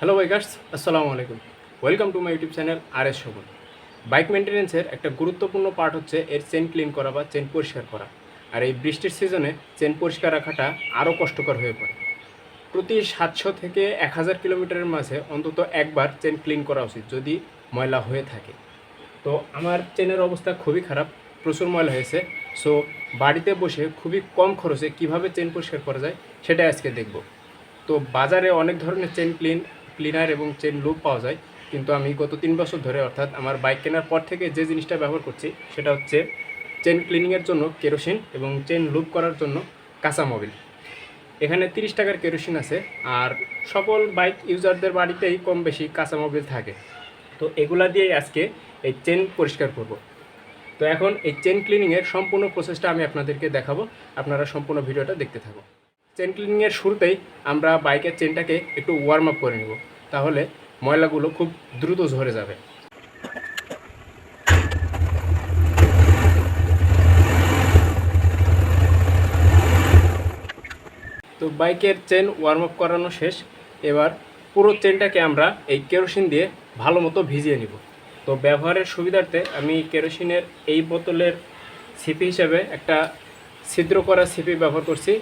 Hello bikers, আসসালামু আলাইকুম। Welcome to my YouTube channel আর শোভন। বাইক মেনটেন্যান্সের একটা গুরুত্বপূর্ণ পার্ট হচ্ছে এর চেন ক্লিন করা বা চেন পরিষ্কার করা। আর এই বৃষ্টির সিজনে চেন পরিষ্কার রাখাটা আরও কষ্টকর হয়ে পড়ে। প্রতি 700 থেকে 1000 কিলোমিটারের মাঝে অন্তত একবার চেন ক্লিন করা উচিত যদি ময়লা হয়ে থাকে। তো আমার চেনের অবস্থা খুবই খারাপ, প্রচুর ময়লা হয়েছে। সো বাড়িতে বসে খুবই কম খরচে কিভাবে চেন পরিষ্কার করা যায় সেটা আজকে দেখব। তো বাজারে অনেক ধরনের চেন ক্লিনার এবং চেন লুপ পাওয়া যায়, কিন্তু আমি গত 3 বছর ধরে অর্থাৎ আমার বাইক কেনার পর থেকে যে জিনিসটা ব্যবহার করছি সেটা হচ্ছে চেন ক্লিনিংয়ের জন্য কেরোসিন এবং চেন লুপ করার জন্য কাঁচা মোবিল। এখানে 30 টাকার কেরোসিন আছে, আর সকল বাইক ইউজারদের বাড়িতেই কম বেশি কাঁচা মোবিল থাকে। তো এগুলা দিয়ে আজকে এই চেন পরিষ্কার করব। তো এখন এই চেন ক্লিনিংয়ের সম্পূর্ণ প্রসেসটা আমি আপনাদেরকে দেখাবো, আপনারা সম্পূর্ণ ভিডিওটা দেখতে থাকো। চেন ক্লিনিংয়ের শুরুতেই আমরা বাইকের চেনটাকে একটু ওয়ার্ম আপ করে নেব, তাহলে ময়লাগুলো খুব দ্রুত ঝরে যাবে। তো বাইকের চেন ওয়ার্ম আপ করানো শেষ। এবার পুরো চেনটাকে আমরা এই কেরোসিন দিয়ে ভালো মতো ভিজিয়ে নিব। তো ব্যবহারের সুবিধার্থে আমি কেরোসিনের এই বোতলের সিপি হিসেবে একটা ছিদ্র করা সিপি ব্যবহার করছি।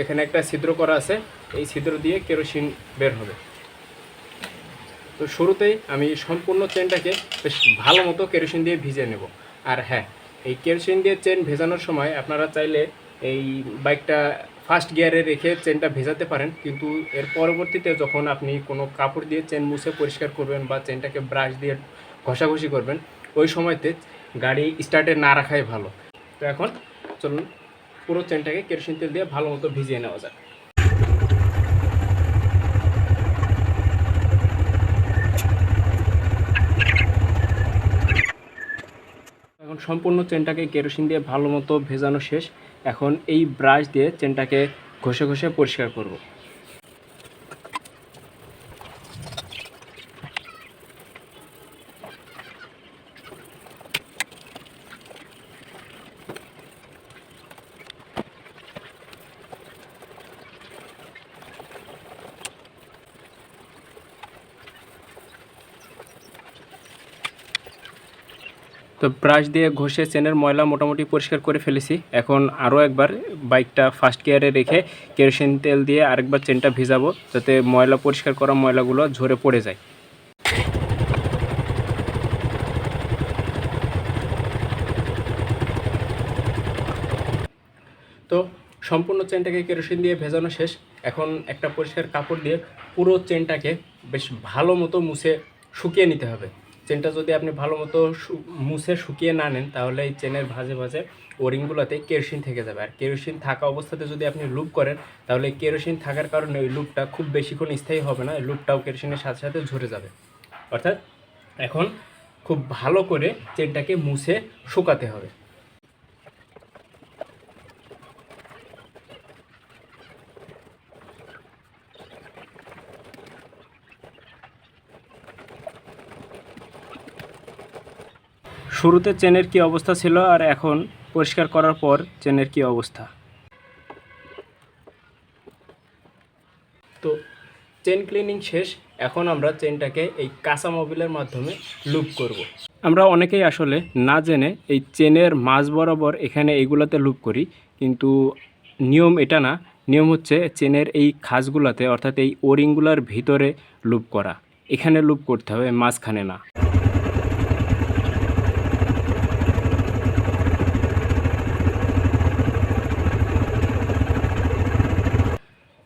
এখানে একটা ছিদ্র করা আছে, এই ছিদ্র দিয়ে কেরোসিন বের হবে। তো শুরুতেই আমি সম্পূর্ণ চেনটাকে বেশ ভালো মতো কেরোসিন দিয়ে ভিজিয়ে নেব। আর হ্যাঁ, এই কেরোসিন দিয়ে চেন ভেজানোর সময় আপনারা চাইলে এই বাইকটা ফার্স্ট গিয়ারে রেখে চেনটা ভেজাতে পারেন, কিন্তু এর পরবর্তীতে যখন আপনি কোনো কাপড় দিয়ে চেন মুছে পরিষ্কার করবেন বা চেনটাকে ব্রাশ দিয়ে ঘষাঘষি করবেন, ওই সময়তে গাড়ি স্টার্টে না রাখাই ভালো। তো এখন চলুন পুরো চেনটাকে কেরোসিন তেল দিয়ে ভালো মতো ভিজিয়ে নেওয়া যায়। এখন সম্পূর্ণ চেনটাকে কেরোসিন দিয়ে ভালো মতো ভেজানো শেষ। এখন এই ব্রাশ দিয়ে চেনটাকে ঘষে ঘষে পরিষ্কার করব। তো ব্রাশ দিয়ে ঘষে চেনের ময়লা মোটামুটি পরিষ্কার করে ফেলেছি। এখন আরও একবার বাইকটা ফার্স্ট গিয়ারে রেখে কেরোসিন তেল দিয়ে আরেকবার চেনটা ভিজাবো, যাতে ময়লা পরিষ্কার করা ময়লাগুলো ঝরে পড়ে যায়। তো সম্পূর্ণ চেনটাকে কেরোসিন দিয়ে ভেজানো শেষ। এখন একটা পরিষ্কার কাপড় দিয়ে পুরো চেনটাকে বেশ ভালো মতো মুছে শুকিয়ে নিতে হবে। চেনটা যদি আপনি ভালো মতো মুছে শুকিয়ে না নেন, তাহলে এই চেনের ভাঁজে ভাঁজে ওরিংগুলোতে কেরোসিন থেকে যাবে। আর কেরোসিন থাকা অবস্থাতে যদি আপনি লুপ করেন, তাহলে কেরোসিন থাকার কারণে ওই লুপটা খুব বেশিক্ষণ স্থায়ী হবে না, লুপটাও কেরোসিনের সাথে সাথে ঝরে যাবে। অর্থাৎ এখন খুব ভালো করে চেনটাকে মুছে শুকাতে হবে। শুরুতে চেনের কি অবস্থা ছিল আর এখন পরিষ্কার করার পর চেনের কি অবস্থা। তো চেন ক্লিনিং শেষ। এখন আমরা চেনটাকে এই কাঁচা মোবিলের মাধ্যমে লুপ করব। আমরা অনেকেই আসলে না জেনে এই চেনের মাঝ বরাবর এখানে এইগুলোতে লুপ করি, কিন্তু নিয়ম এটা না। নিয়ম হচ্ছে চেনের এই খাঁজগুলোতে, অর্থাৎ এই ওরিংগুলোর ভিতরে লুপ করা। এখানে লুপ করতে হবে, মাঝখানে না।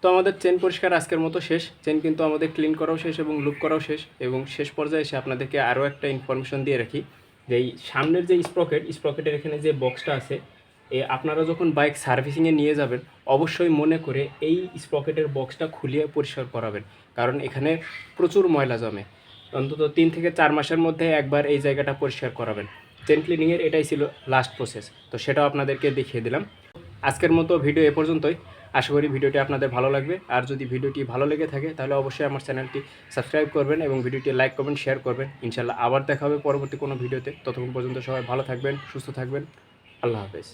তো আমাদের চেন পরিষ্কার আজকের মতো শেষ। চেন কিন্তু আমাদের ক্লিন করাও শেষ এবং লুপ করাও শেষ। এবং শেষ পর্যায়ে এসে আপনাদেরকে আরও একটা ইনফরমেশন দিয়ে রাখি, যে এই সামনের যে স্প্রকেটের এখানে যে বক্সটা আছে, আপনারা যখন বাইক সার্ভিসিংয়ে নিয়ে যাবেন অবশ্যই মনে করে এই স্প্রকেটের বক্সটা খুলিয়ে পরিষ্কার করাবেন, কারণ এখানে প্রচুর ময়লা জমে। অন্তত 3 থেকে 4 মাসের মধ্যে একবার এই জায়গাটা পরিষ্কার করাবেন। চেন ক্লিনিংয়ের এটাই ছিল লাস্ট প্রসেস, তো সেটাও আপনাদেরকে দেখিয়ে দিলাম। আজকের মতো ভিডিও এ পর্যন্তই। আশা করি ভিডিওটি আপনাদের ভালো লাগবে। আর যদি ভিডিওটি ভালো লেগে থাকে তাহলে অবশ্যই আমার চ্যানেলটি সাবস্ক্রাইব করবেন এবং ভিডিওটি লাইক করবেন, শেয়ার করবেন। ইনশাআল্লাহ আবার দেখা হবে পরবর্তী কোনো ভিডিওতে। ততক্ষণ পর্যন্ত সবাই ভালো থাকবেন, সুস্থ থাকবেন। আল্লাহ হাফেজ।